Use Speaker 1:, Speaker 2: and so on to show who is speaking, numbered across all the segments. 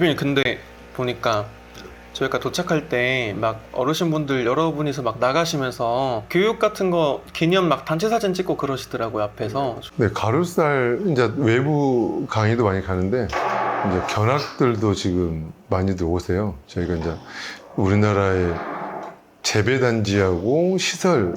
Speaker 1: 대표님 근데 보니까 저희가 도착할 때 막 어르신분들 여러분이서 막 나가시면서 교육 같은 거 기념 막 단체 사진 찍고 그러시더라고요 앞에서.
Speaker 2: 네, 가루살 이제 외부 강의도 많이 가는데 이제 견학들도 지금 많이들 오세요. 저희가 이제 우리나라의 재배단지하고 시설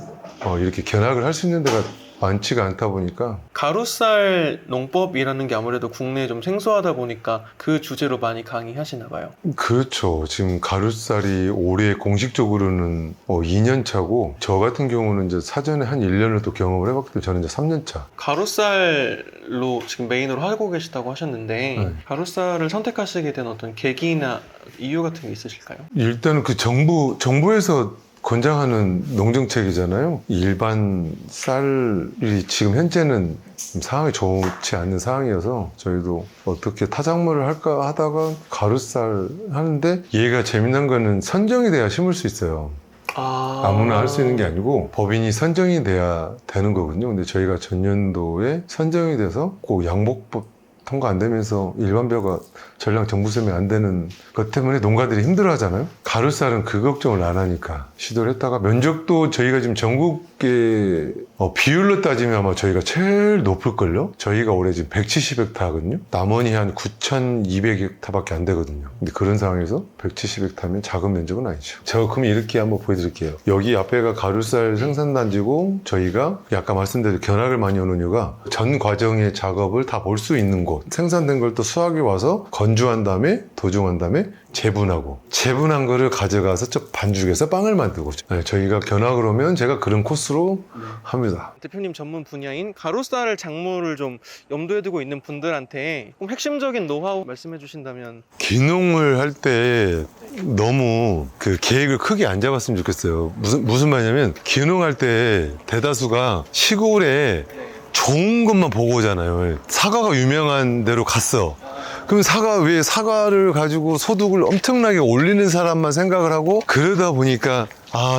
Speaker 2: 이렇게 견학을 할 수 있는 데가 많지가 않다 보니까
Speaker 1: 가루살 농법이라는 게 아무래도 국내에 좀 생소하다 보니까 그 주제로 많이 강의하시나 봐요.
Speaker 2: 그렇죠. 지금 가루살이 올해 공식적으로는 2년 차고 저 같은 경우는 이제 사전에 한 1년을 또 경험을 해봤기 때문에 저는 이제 3년 차.
Speaker 1: 가루살로 지금 메인으로 하고 계시다고 하셨는데
Speaker 2: 네.
Speaker 1: 가루살을 선택하시게 된 어떤 계기나 이유 같은 게 있으실까요?
Speaker 2: 일단은 그 정부에서 권장하는 농정책이잖아요. 일반 쌀이 지금 현재는 상황이 좋지 않는 상황이어서 저희도 어떻게 타작물을 할까 하다가 가루쌀 하는데 얘가 재미난 거는 선정이 돼야 심을 수 있어요. 아무나 할 수 있는 게 아니고 법인이 선정이 돼야 되는 거거든요. 근데 저희가 전년도에 선정이 돼서 꼭 양복법 통과 안 되면서 일반벼가 전량 정부세면 안 되는 것 때문에 농가들이 힘들어 하잖아요. 가루쌀은 그 걱정을 안 하니까 시도를 했다가 면적도 저희가 지금 전국의 비율로 따지면 아마 저희가 제일 높을걸요? 저희가 올해 지금 170헥타거든요. 남원이 한 9,200헥타밖에 안 되거든요. 근데 그런 상황에서 170헥타면 작은 면적은 아니죠. 제가 그럼 이렇게 한번 보여드릴게요. 여기 앞에가 가루쌀 생산단지고 저희가 아까 말씀드린 견학을 많이 오는 이유가 전 과정의 작업을 다 볼 수 있는 곳. 생산된 걸 또 수확에 와서 건조한 다음에 도중한 다음에 재분한 거를 가져가서 저 반죽해서 빵을 만들고 저희가 견학을 오면 제가 그런 코스로 합니다.
Speaker 1: 대표님 전문 분야인 가루쌀 작물을 좀 염두에 두고 있는 분들한테 좀 핵심적인 노하우 말씀해 주신다면.
Speaker 2: 기농을 할 때 너무 그 계획을 크게 안 잡았으면 좋겠어요. 무슨 말이냐면 기농할 때 대다수가 시골에 좋은 것만 보고 오잖아요. 사과가 유명한 데로 갔어. 그럼 왜 사과를 가지고 소득을 엄청나게 올리는 사람만 생각을 하고 그러다 보니까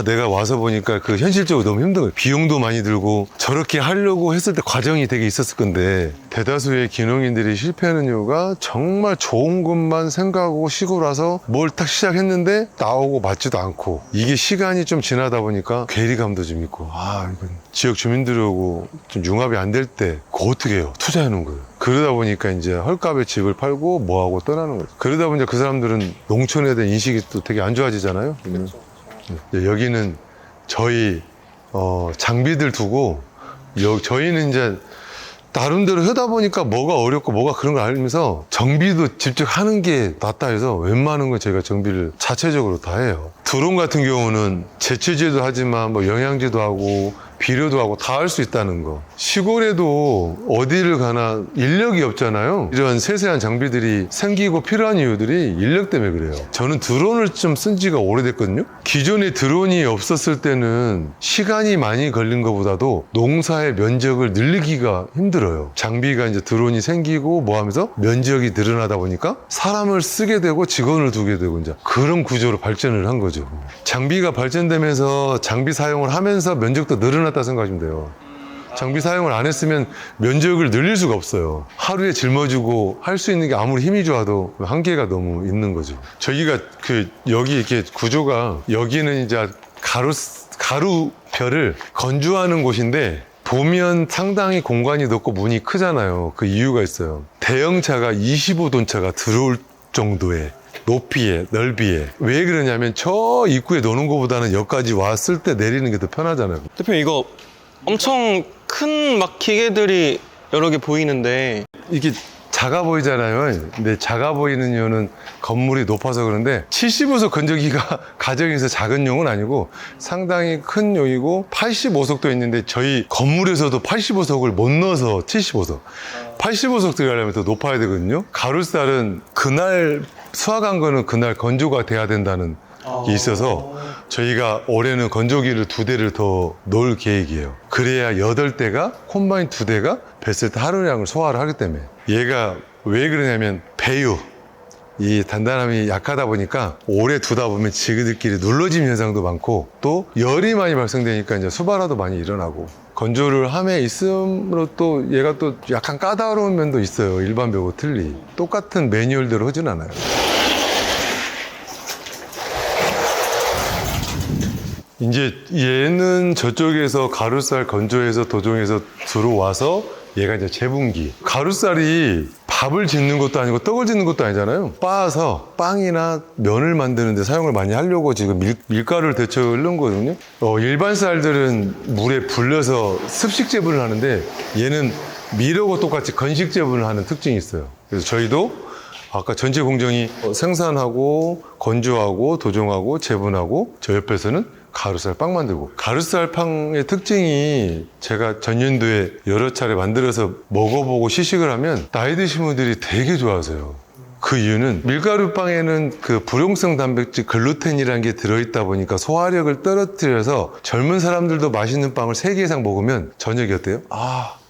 Speaker 2: 내가 와서 보니까 그 현실적으로 너무 힘든 거예요. 비용도 많이 들고 저렇게 하려고 했을 때 과정이 되게 있었을 건데 대다수의 기농인들이 실패하는 이유가 정말 좋은 것만 생각하고 시골 와서 뭘 딱 시작했는데 나오고 맞지도 않고 이게 시간이 좀 지나다 보니까 괴리감도 좀 있고 이건 지역 주민들하고 좀 융합이 안 될 때 그거 어떻게 해요? 투자해 놓은 거예요. 그러다 보니까 이제 헐값에 집을 팔고 뭐하고 떠나는 거죠. 그러다 보니까 그 사람들은 농촌에 대한 인식이 또 되게 안 좋아지잖아요. 여기는 저희 장비들 두고 저희는 이제 나름대로 하다 보니까 뭐가 어렵고 뭐가 그런 걸 알면서 정비도 직접 하는 게 낫다 해서 웬만한 건 제가 정비를 자체적으로 다 해요. 드론 같은 경우는 제초제도 하지만 뭐 영양제도 하고 비료도 하고 다 할 수 있다는 거. 시골에도 어디를 가나 인력이 없잖아요. 이런 세세한 장비들이 생기고 필요한 이유들이 인력 때문에 그래요. 저는 드론을 좀 쓴 지가 오래됐거든요. 기존에 드론이 없었을 때는 시간이 많이 걸린 것보다도 농사의 면적을 늘리기가 힘들어요. 장비가 이제 드론이 생기고 뭐 하면서 면적이 늘어나다 보니까 사람을 쓰게 되고 직원을 두게 되고 이제 그런 구조로 발전을 한 거죠. 장비가 발전되면서 장비 사용을 하면서 면적도 늘어났다 생각하시면 돼요. 장비 사용을 안 했으면 면적을 늘릴 수가 없어요. 하루에 짊어지고 할 수 있는 게 아무리 힘이 좋아도 한계가 너무 있는 거죠. 저희가 여기 이렇게 구조가 여기는 이제 가루벼를 건조하는 곳인데 보면 상당히 공간이 넓고 문이 크잖아요. 그 이유가 있어요. 대형차가 25톤 차가 들어올 정도의 높이에 넓이에 왜 그러냐면 저 입구에 놓는 것보다는 여기까지 왔을 때 내리는 게 더 편하잖아요.
Speaker 1: 대표님 이거 엄청 큰 막 기계들이 여러 개 보이는데
Speaker 2: 이게 작아 보이잖아요. 근데 작아 보이는 이유는 건물이 높아서 그런데 75석 건조기가 가정에서 작은 용은 아니고 상당히 큰 용이고 85석도 있는데 저희 건물에서도 85석을 못 넣어서 75석 85석 들어가려면 더 높아야 되거든요. 가루쌀은 그날 수확한 거는 그날 건조가 돼야 된다는 게 있어서 저희가 올해는 건조기를 2대를 더 넣을 계획이에요. 그래야 8대가 콤바인 2대가 뱄을 때 하루량을 소화를 하기 때문에. 얘가 왜 그러냐면 배유 이 단단함이 약하다 보니까 오래 두다 보면 지그들끼리 눌러짐 현상도 많고 또 열이 많이 발생되니까 이제 수발화도 많이 일어나고 건조를 함에 있음으로 또 얘가 또 약간 까다로운 면도 있어요. 일반 벼하고 틀리 똑같은 매뉴얼대로 하진 않아요. 이제 얘는 저쪽에서 가루쌀 건조해서 도종에서 들어와서 얘가 이제 재분기. 가루쌀이 밥을 짓는 것도 아니고 떡을 짓는 것도 아니잖아요. 빻아서 빵이나 면을 만드는 데 사용을 많이 하려고 지금 밀가루를 대체로 넣은 거거든요. 일반 쌀들은 물에 불려서 습식 재분을 하는데 얘는 밀하고 똑같이 건식 재분을 하는 특징이 있어요. 그래서 저희도 아까 전체 공정이 생산하고 건조하고 도종하고 재분하고 저 옆에서는 가루쌀 빵 만들고, 가루쌀 빵의 특징이 제가 전년도에 여러 차례 만들어서 먹어보고 시식을 하면 나이 드신 분들이 되게 좋아하세요. 그 이유는 밀가루 빵에는 그 불용성 단백질 글루텐이라는 게 들어있다 보니까 소화력을 떨어뜨려서 젊은 사람들도 맛있는 빵을 3개 이상 먹으면 저녁이 어때요?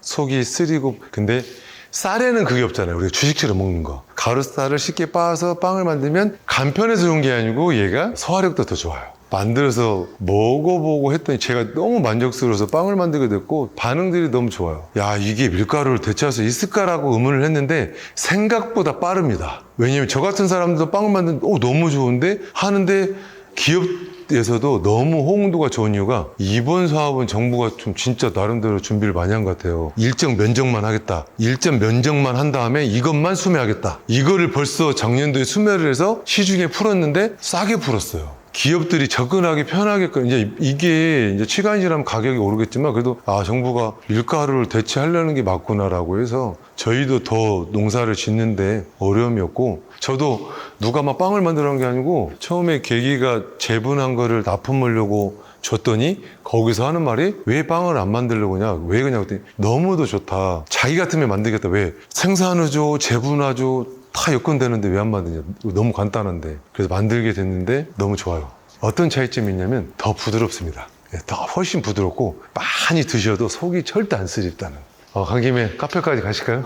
Speaker 2: 속이 쓰리고. 근데 쌀에는 그게 없잖아요. 우리가 주식처럼 먹는 거. 가루쌀을 쉽게 빻아서 빵을 만들면 간편해서 좋은 게 아니고 얘가 소화력도 더 좋아요. 만들어서 먹어보고 했더니 제가 너무 만족스러워서 빵을 만들게 됐고 반응들이 너무 좋아요. 야, 이게 밀가루를 대체할 수 있을까라고 의문을 했는데 생각보다 빠릅니다. 왜냐면 저 같은 사람들도 빵을 만드는데 너무 좋은데 하는데, 기업에서도 너무 호응도가 좋은 이유가 이번 사업은 정부가 좀 진짜 나름대로 준비를 많이 한 것 같아요. 일정 면적만 하겠다. 일정 면적만 한 다음에 이것만 수매하겠다. 이거를 벌써 작년도에 수매를 해서 시중에 풀었는데 싸게 풀었어요. 기업들이 접근하기 편하게끔. 이게 시간이 지나면 가격이 오르겠지만 그래도 정부가 밀가루를 대체하려는 게 맞구나라고 해서 저희도 더 농사를 짓는데 어려움이 없고, 저도 누가 막 빵을 만들어낸 게 아니고 처음에 계기가 재분한 거를 납품하려고 줬더니 거기서 하는 말이 왜 빵을 안 만들려고 하냐, 왜 그냥 그랬더니 너무도 좋다. 자기 같으면 만들겠다. 왜 생산하죠, 재분하죠, 다 여건되는데 왜 안 만드냐. 너무 간단한데. 그래서 만들게 됐는데 너무 좋아요. 어떤 차이점이 있냐면 더 부드럽습니다. 더 훨씬 부드럽고 많이 드셔도 속이 절대 안 쓰립다는. 간 김에 카페까지 가실까요?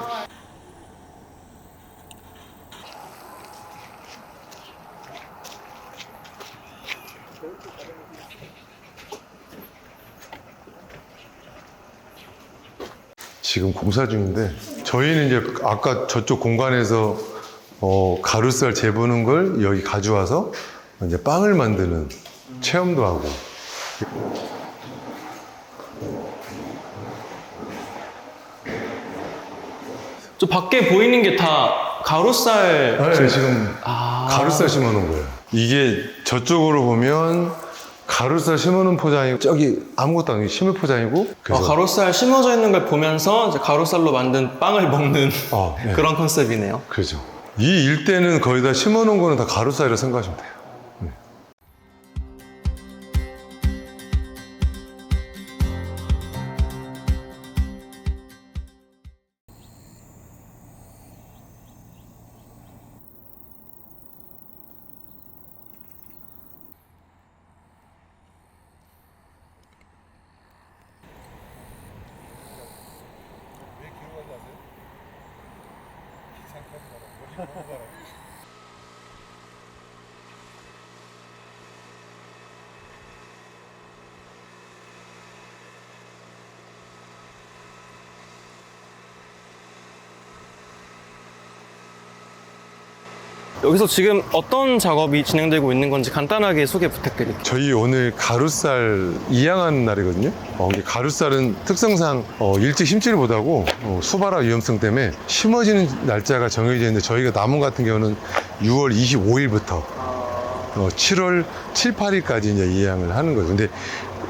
Speaker 2: 지금 공사 중인데 저희는 이제 아까 저쪽 공간에서 가루쌀 재보는 걸 여기 가져와서 이제 빵을 만드는 체험도 하고.
Speaker 1: 저 밖에 보이는 게 다 가루쌀.
Speaker 2: 네, 지금 가루쌀 심어놓은 거예요. 이게 저쪽으로 보면 가루쌀 심어놓은 포장이고, 저기 아무것도 아니고 심을 포장이고. 그래서
Speaker 1: 가루쌀 심어져 있는 걸 보면서 이제 가루쌀로 만든 빵을 먹는
Speaker 2: 네.
Speaker 1: 그런 컨셉이네요.
Speaker 2: 그렇죠. 이 일대는 거의 다 심어놓은 거는 다 가루쌀이라고 생각하시면 돼요.
Speaker 1: 여기서 지금 어떤 작업이 진행되고 있는 건지 간단하게 소개 부탁드릴게요.
Speaker 2: 저희 오늘 가루쌀 이양하는 날이거든요. 이게 가루쌀은 특성상 일찍 심지를 못하고 수발화 위험성 때문에 심어지는 날짜가 정해져 있는데, 저희가 나무 같은 경우는 6월 25일부터 7월 7, 8일까지 이제 이양을 하는 거죠. 근데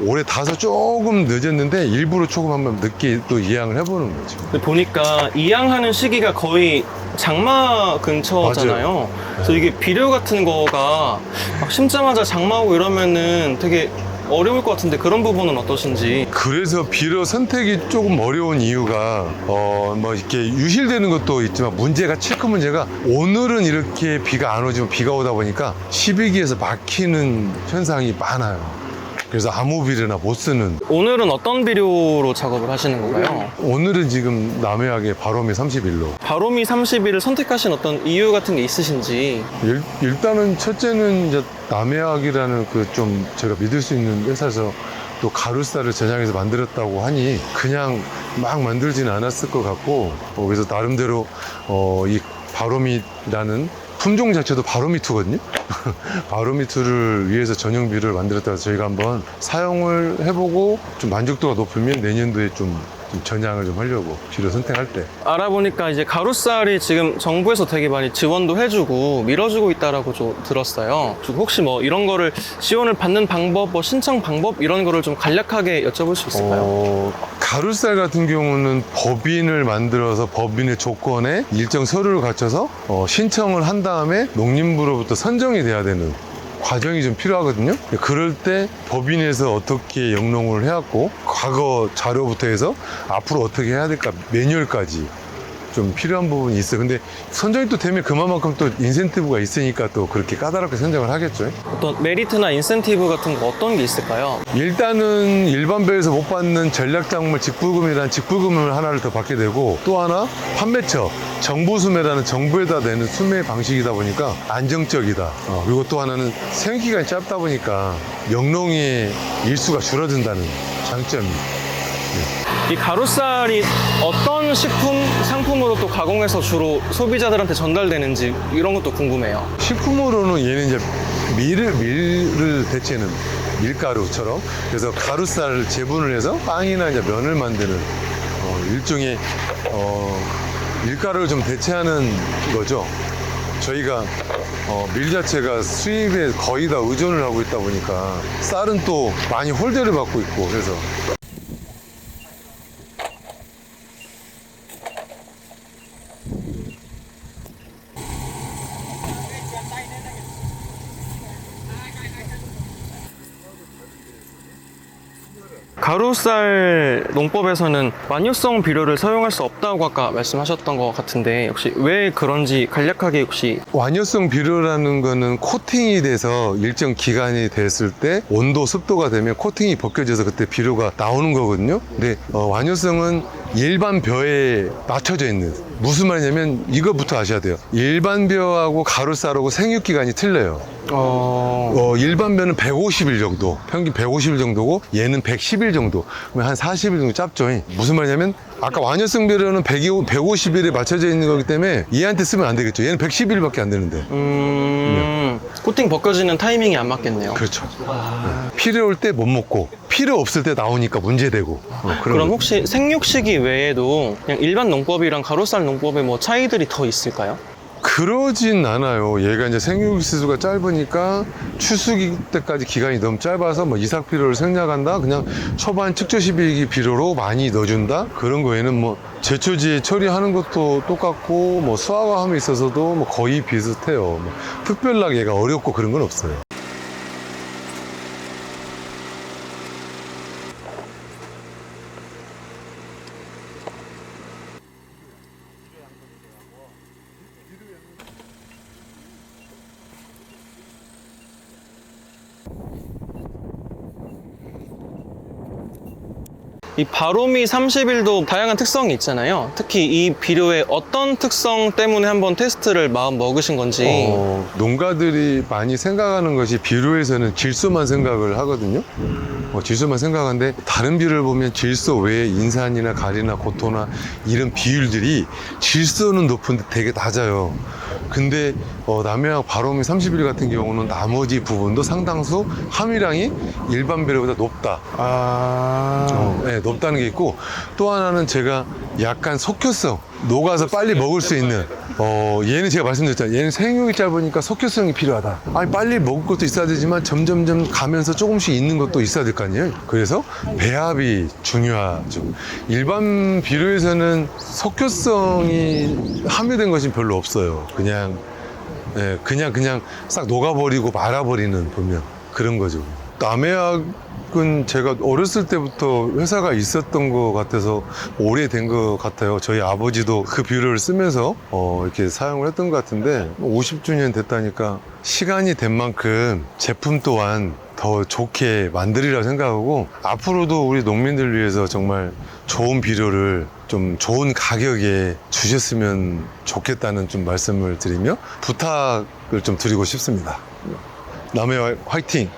Speaker 2: 올해 다소 조금 늦었는데 일부러 조금 한번 늦게 또 이양을 해보는 거죠.
Speaker 1: 보니까 이양하는 시기가 거의 장마 근처잖아요. 그래서 이게 비료 같은 거가 막 심자마자 장마오고 이러면은 되게 어려울 것 같은데 그런 부분은 어떠신지.
Speaker 2: 그래서 비료 선택이 조금 어려운 이유가 이렇게 유실되는 것도 있지만, 큰 문제가 오늘은 이렇게 비가 안 오지만 비가 오다 보니까 12기에서 막히는 현상이 많아요. 그래서 아무 비료나 못 쓰는.
Speaker 1: 오늘은 어떤 비료로 작업을 하시는 건가요?
Speaker 2: 오늘은 지금 남해학의 바로미 31로.
Speaker 1: 바로미 31을 선택하신 어떤 이유 같은 게 있으신지.
Speaker 2: 일단은 첫째는 이제 남해학이라는 그 좀 제가 믿을 수 있는 회사에서 또 가루쌀을 저장해서 만들었다고 하니 그냥 막 만들지는 않았을 것 같고, 그래서 나름대로 이 바로미라는 품종 자체도 바로미투거든요. 바로미투를 위해서 전용 비료를 만들었다고 해서 저희가 한번 사용을 해보고 좀 만족도가 높으면 내년도에 좀 전향을 좀 하려고 비료 선택할 때.
Speaker 1: 알아보니까 이제 가루쌀이 지금 정부에서 되게 많이 지원도 해주고 밀어주고 있다라고 좀 들었어요. 혹시 뭐 이런 거를 지원을 받는 방법, 뭐 신청 방법 이런 거를 좀 간략하게 여쭤볼 수 있을까요?
Speaker 2: 가루쌀 같은 경우는 법인을 만들어서 법인의 조건에 일정 서류를 갖춰서 신청을 한 다음에 농림부로부터 선정이 돼야 되는 과정이 좀 필요하거든요. 그럴 때 법인에서 어떻게 영농을 해왔고 과거 자료부터 해서 앞으로 어떻게 해야 될까 매뉴얼까지 좀 필요한 부분이 있어요. 근데 선정이 또 되면 그만큼 또 인센티브가 있으니까 또 그렇게 까다롭게 선정을 하겠죠.
Speaker 1: 어떤 메리트나 인센티브 같은 거 어떤 게 있을까요?
Speaker 2: 일단은 일반배에서 못 받는 전략작물 직불금이라는 직불금을 하나를 더 받게 되고, 또 하나 판매처 정부수매라는 정부에다 내는 수매 방식이다 보니까 안정적이다. 그리고 또 하나는 생기간이 짧다 보니까 영농의 일수가 줄어든다는 장점이.
Speaker 1: 이 가루쌀이 어떤 식품 상품으로 또 가공해서 주로 소비자들한테 전달되는지 이런 것도 궁금해요.
Speaker 2: 식품으로는 얘는 이제 밀을 대체는 밀가루처럼, 그래서 가루쌀을 재분을 해서 빵이나 이제 면을 만드는 일종의 밀가루를 좀 대체하는 거죠. 저희가 밀 자체가 수입에 거의 다 의존을 하고 있다 보니까 쌀은 또 많이 홀대를 받고 있고, 그래서
Speaker 1: 가루쌀 농법에서는 완효성 비료를 사용할 수 없다고 아까 말씀하셨던 것 같은데 혹시 왜 그런지 간략하게 혹시.
Speaker 2: 완효성 비료라는 거는 코팅이 돼서 일정 기간이 됐을 때 온도, 습도가 되면 코팅이 벗겨져서 그때 비료가 나오는 거거든요. 근데 완효성은 일반 벼에 맞춰져 있는, 무슨 말이냐면 이거부터 아셔야 돼요. 일반 벼하고 가루쌀하고 생육 기간이 틀려요. 일반 벼는 150일 정도, 평균 150일 정도고 얘는 110일 정도, 그러면 한 40일 정도 짧죠. 무슨 말이냐면 아까 완효성 비료는 150일에 맞춰져 있는 거기 때문에 얘한테 쓰면 안 되겠죠. 얘는 110일밖에 안 되는데.
Speaker 1: 코팅 벗겨지는 타이밍이 안 맞겠네요.
Speaker 2: 그렇죠. 필요 올 때 못 먹고 필요 없을 때 나오니까 문제되고.
Speaker 1: 그럼 혹시 생육 시기 외에도 그냥 일반 농법이랑 가루쌀 농법에 뭐 차이들이 더 있을까요?
Speaker 2: 그러진 않아요. 얘가 이제 생육시수가 짧으니까 추수기 때까지 기간이 너무 짧아서 뭐 이삭 비료를 생략한다, 그냥 초반 측조 시비기 비료로 많이 넣어준다, 그런 거에는 뭐 제초지에 처리하는 것도 똑같고 뭐 수확함에 있어서도 뭐 거의 비슷해요. 뭐 특별하게 얘가 어렵고 그런 건 없어요.
Speaker 1: 이 바로미 31도 다양한 특성이 있잖아요. 특히 이 비료의 어떤 특성 때문에 한번 테스트를 마음 먹으신 건지.
Speaker 2: 농가들이 많이 생각하는 것이 비료에서는 질소만 생각을 하거든요. 질소만 생각하는데 다른 비료를 보면 질소 외에 인산이나 가리나 고토나 이런 비율들이 질소는 높은데 되게 낮아요. 근데 남해학 바로미 31 같은 경우는 나머지 부분도 상당수 함유량이 일반 비료보다 높다. 네, 높다는 게 있고, 또 하나는 제가 약간 속효성, 녹아서 빨리 먹을 수 있는, 얘는 제가 말씀드렸잖아요. 얘는 생육이 짧으니까 속효성이 필요하다. 아니, 빨리 먹을 것도 있어야 되지만 점점점 가면서 조금씩 있는 것도 있어야 될 거 아니에요. 그래서 배합이 중요하죠. 일반 비료에서는 속효성이 함유된 것이 별로 없어요. 그냥 싹 녹아버리고 말아버리는, 보면 그런 거죠. 남해학은 제가 어렸을 때부터 회사가 있었던 것 같아서 오래된 것 같아요. 저희 아버지도 그 비료를 쓰면서 이렇게 사용을 했던 것 같은데 50주년 됐다니까 시간이 된 만큼 제품 또한 더 좋게 만들리라고 생각하고, 앞으로도 우리 농민들 위해서 정말 좋은 비료를 좀 좋은 가격에 주셨으면 좋겠다는 좀 말씀을 드리며 부탁을 좀 드리고 싶습니다. 남해학 화이팅!